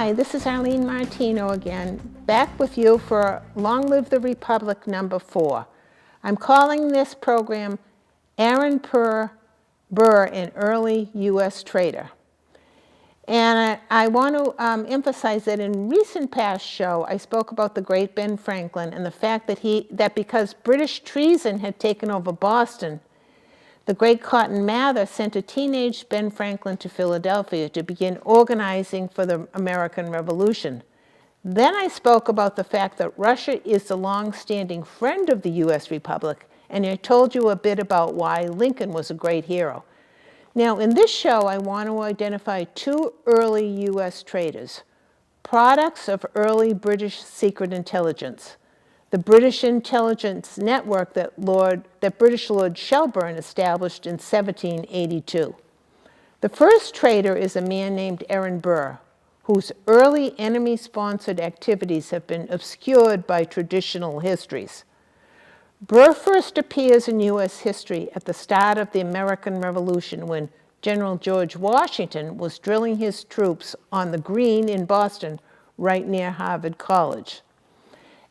Hi, this is Arlene Martino again, back with you for Long Live the Republic #4. I'm calling this program Aaron Burr, an Early U.S. Trader. And I want to emphasize that in recent past show, I spoke about the great Ben Franklin and the fact that because British treason had taken over Boston, the great Cotton Mather sent a teenage Ben Franklin to Philadelphia to begin organizing for the American Revolution. Then I spoke about the fact that Russia is the long-standing friend of the U.S. Republic, and I told you a bit about why Lincoln was a great hero. Now, in this show, I want to identify two early U.S. traders, products of early British secret intelligence. The British intelligence network that British Lord Shelburne established in 1782. The first trader is a man named Aaron Burr, whose early enemy-sponsored activities have been obscured by traditional histories. Burr first appears in U.S. history at the start of the American Revolution when General George Washington was drilling his troops on the Green in Boston, right near Harvard College.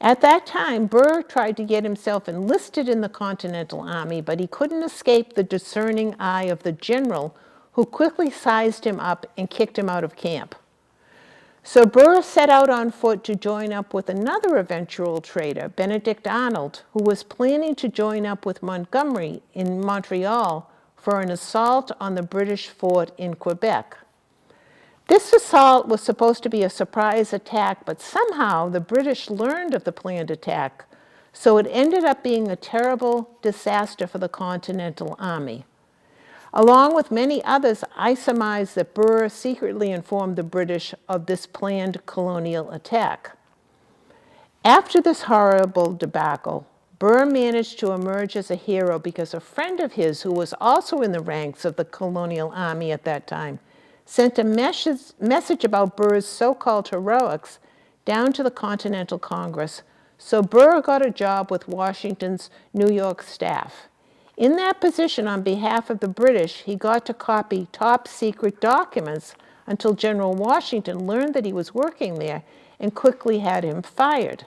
At that time, Burr tried to get himself enlisted in the Continental Army, but he couldn't escape the discerning eye of the general, who quickly sized him up and kicked him out of camp. So Burr set out on foot to join up with another eventual trader, Benedict Arnold, who was planning to join up with Montgomery in Montreal for an assault on the British fort in Quebec. This assault was supposed to be a surprise attack, but somehow the British learned of the planned attack, so it ended up being a terrible disaster for the Continental Army. Along with many others, I surmise that Burr secretly informed the British of this planned colonial attack. After this horrible debacle, Burr managed to emerge as a hero because a friend of his, who was also in the ranks of the colonial army at that time, sent a message about Burr's so-called heroics down to the Continental Congress, so Burr got a job with Washington's New York staff. In that position, on behalf of the British, he got to copy top-secret documents until General Washington learned that he was working there and quickly had him fired.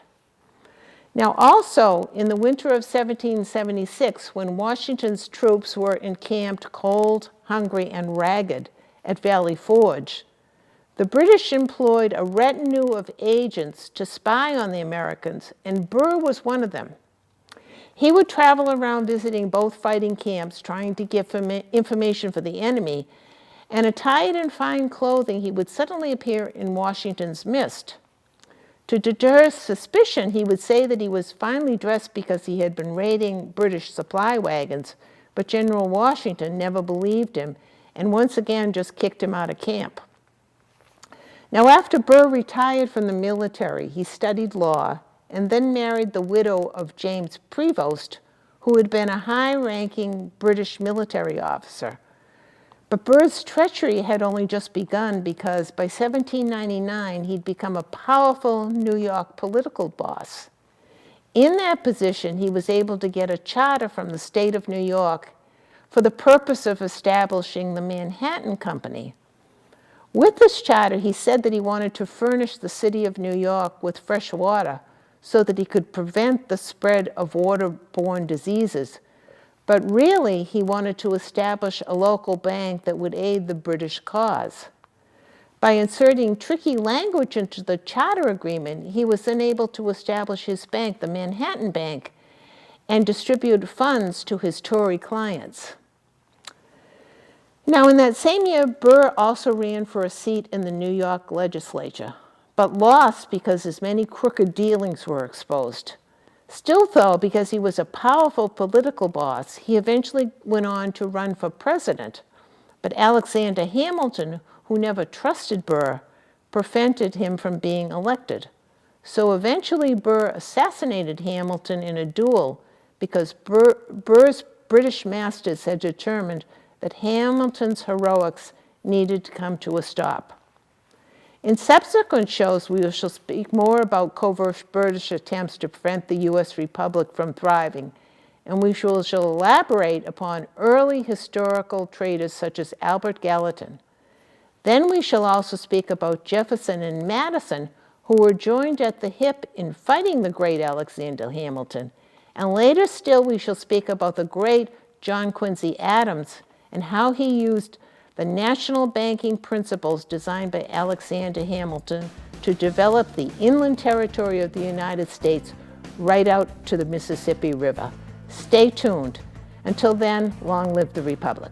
Now, also, in the winter of 1776, when Washington's troops were encamped cold, hungry, and ragged at Valley Forge, the British employed a retinue of agents to spy on the Americans, and Burr was one of them. He would travel around visiting both fighting camps, trying to get information for the enemy, and attired in fine clothing, he would suddenly appear in Washington's midst. To deter suspicion, he would say that he was finely dressed because he had been raiding British supply wagons, but General Washington never believed him, and once again just kicked him out of camp. Now, after Burr retired from the military, he studied law and then married the widow of James Prevost, who had been a high-ranking British military officer. But Burr's treachery had only just begun because by 1799, he'd become a powerful New York political boss. In that position, he was able to get a charter from the state of New York for the purpose of establishing the Manhattan Company. With this charter, he said that he wanted to furnish the city of New York with fresh water so that he could prevent the spread of waterborne diseases. But really, he wanted to establish a local bank that would aid the British cause. By inserting tricky language into the charter agreement, he was then able to establish his bank, the Manhattan Bank, and distribute funds to his Tory clients. Now, in that same year, Burr also ran for a seat in the New York legislature, but lost because his many crooked dealings were exposed. Still, though, because he was a powerful political boss, he eventually went on to run for president. But Alexander Hamilton, who never trusted Burr, prevented him from being elected. So eventually, Burr assassinated Hamilton in a duel because Burr's British masters had determined that Hamilton's heroics needed to come to a stop. In subsequent shows, we shall speak more about covert British attempts to prevent the U.S. Republic from thriving, and we shall elaborate upon early historical traders such as Albert Gallatin. Then we shall also speak about Jefferson and Madison, who were joined at the hip in fighting the great Alexander Hamilton. And later still, we shall speak about the great John Quincy Adams and how he used the national banking principles designed by Alexander Hamilton to develop the inland territory of the United States right out to the Mississippi River. Stay tuned. Until then, long live the Republic.